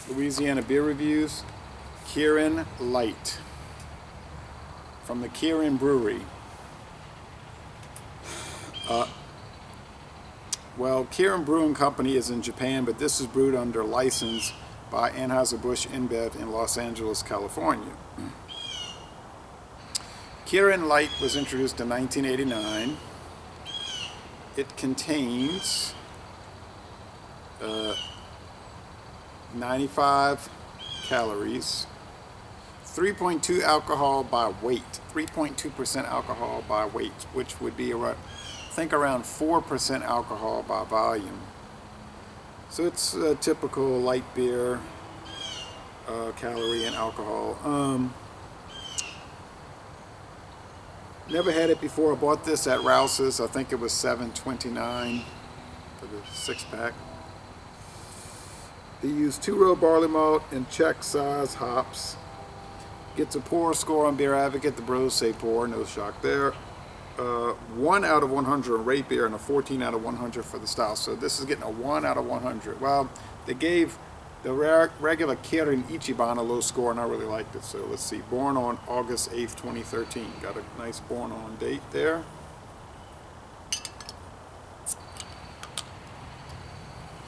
Louisiana beer reviews. Kirin Light from the Kirin Brewery. Well, Kirin Brewing Company is in Japan, but this is brewed under license by Anheuser-Busch InBev in Los Angeles, California. Kirin Light was introduced in 1989. It contains 95 calories, 3.2 alcohol by weight, 3.2% alcohol by weight, which would be around, I think, around 4% alcohol by volume. So it's a typical light beer, calorie and alcohol. Never had it before. I bought this at Rouse's. I think it was $7.29 for the 6-pack. They use 2-row barley malt and Czech size hops. Gets a pour score on Beer Advocate. The bros say pour, no shock there. 1 out of 100 on rate beer and a 14 out of 100 for the style. So this is getting a 1 out of 100. Well, they gave the regular Kirin Ichiban a low score, and I really liked it. So let's see. Born on August 8th, 2013. Got a nice born on date there.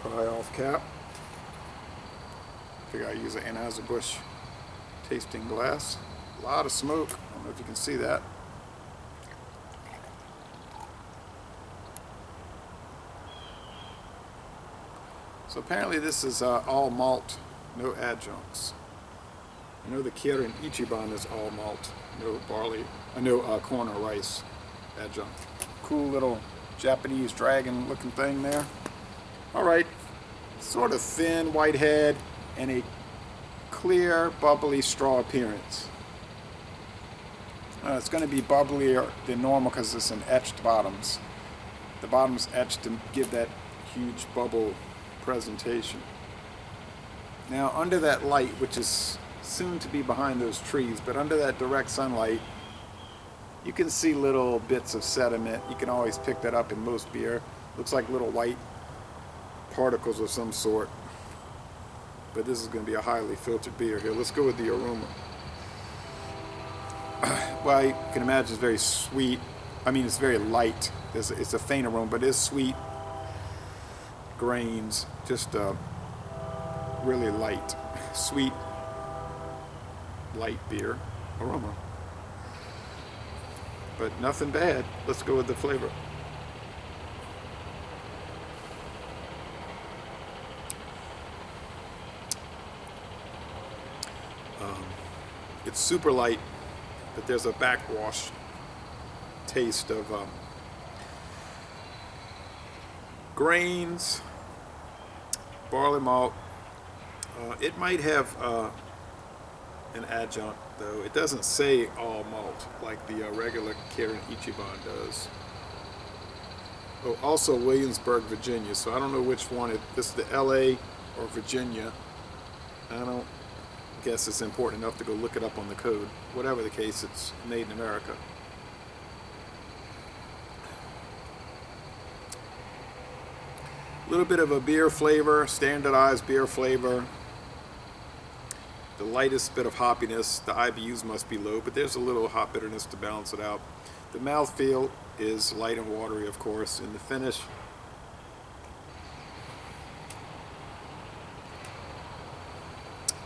Pry off cap. Figure I use an Anheuser-Busch tasting glass. A lot of smoke. I don't know if you can see that. So apparently this is all malt, no adjuncts. I know the Kirin Ichiban is all malt, no barley, no corn or rice adjunct. Cool little Japanese dragon looking thing there. All right, sort of thin white head and a clear bubbly straw appearance. It's going to be bubblier than normal because it's in etched bottoms. The bottom's etched to give that huge bubble presentation. Now under that light, which is soon to be behind those trees, but under that direct sunlight, you can see little bits of sediment. You can always pick that up in most beer. Looks like little white particles of some sort. But this is going to be a highly filtered beer here. Let's go with the aroma. Well, you can imagine it's very sweet. I mean, it's very light. It's a faint aroma, but it's sweet grains. Just really light, sweet, light beer aroma. But nothing bad. Let's go with the flavor. It's super light, but there's a backwash taste of grains, barley malt. It might have an adjunct, though. It doesn't say all malt like the regular Kirin Ichiban does. Oh, also Williamsburg, Virginia. So I don't know which one. This is the LA or Virginia. I don't guess it's important enough to go look it up on the code. Whatever the case, it's made in America. A little bit of a beer flavor, standardized beer flavor. The lightest bit of hoppiness. The IBUs must be low, but there's a little hop bitterness to balance it out. The mouthfeel is light and watery, of course. In the finish,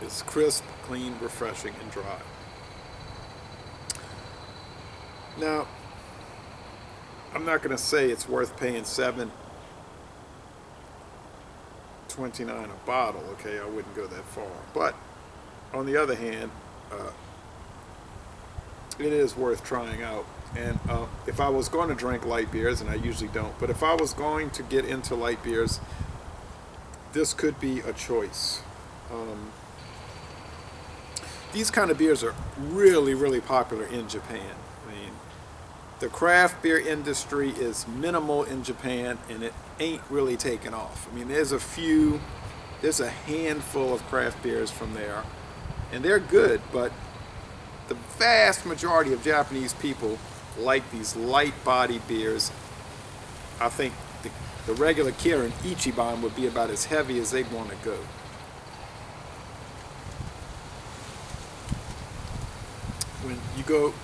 it's crisp, clean, refreshing, and dry. Now, I'm not going to say it's worth paying $7.29 a bottle. Okay, I wouldn't go that far. But on the other hand, it is worth trying out. And if I was going to drink light beers, and I usually don't, but if I was going to get into light beers, this could be a choice. These kind of beers are really, really popular in Japan. I mean, the craft beer industry is minimal in Japan, and it ain't really taken off. I mean, there's a handful of craft beers from there, and they're good, but the vast majority of Japanese people like these light-bodied beers. I think the regular Kirin Ichiban would be about as heavy as they'd want to go. when you go,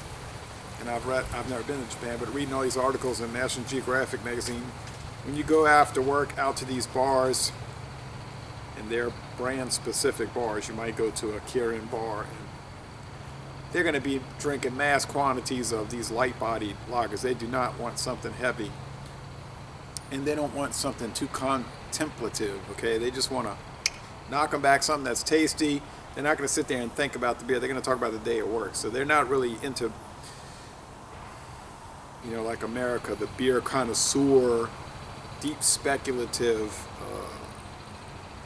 and I've never been to Japan, but reading all these articles in National Geographic magazine, when you go after work out to these bars, and they're brand specific bars, you might go to a Kirin bar, and they're going to be drinking mass quantities of these light bodied lagers. They do not want something heavy, and they don't want something too contemplative, okay? They just want to knock them back something that's tasty. They're not going to sit there and think about the beer. They're going to talk about the day at work. So they're not really into, you know, like America, the beer connoisseur, deep speculative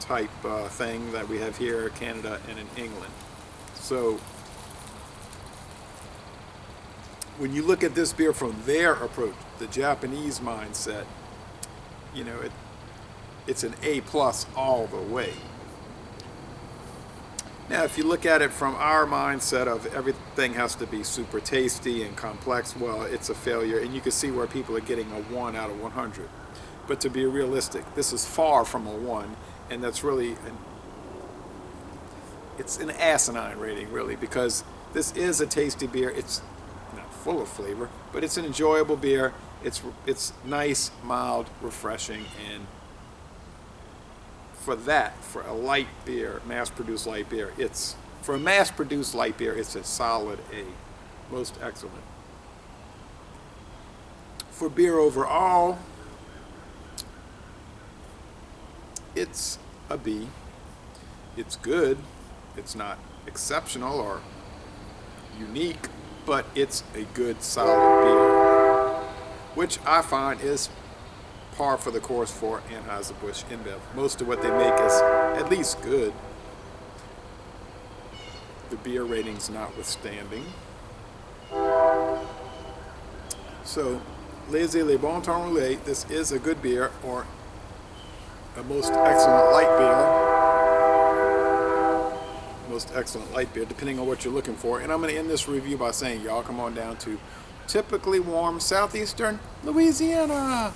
type thing that we have here in Canada and in England. So when you look at this beer from their approach, the Japanese mindset, you know, it's an A+ all the way. Now, if you look at it from our mindset of everything has to be super tasty and complex, well, it's a failure, and you can see where people are getting a 1 out of 100. But to be realistic, this is far from a 1, and that's really it's an asinine rating, really, because this is a tasty beer. It's not full of flavor, but it's an enjoyable beer. It's nice, mild, refreshing, and for a light beer, mass-produced light beer, it's a solid A, most excellent. For beer overall, it's a B. It's good. It's not exceptional or unique, but it's a good, solid beer, which I find is par for the course for Anheuser-Busch InBev. Most of what they make is at least good, the beer ratings notwithstanding. So, les bon temps roulé, this is a good beer, or a most excellent light beer, depending on what you're looking for. And I'm going to end this review by saying, y'all come on down to typically warm southeastern Louisiana.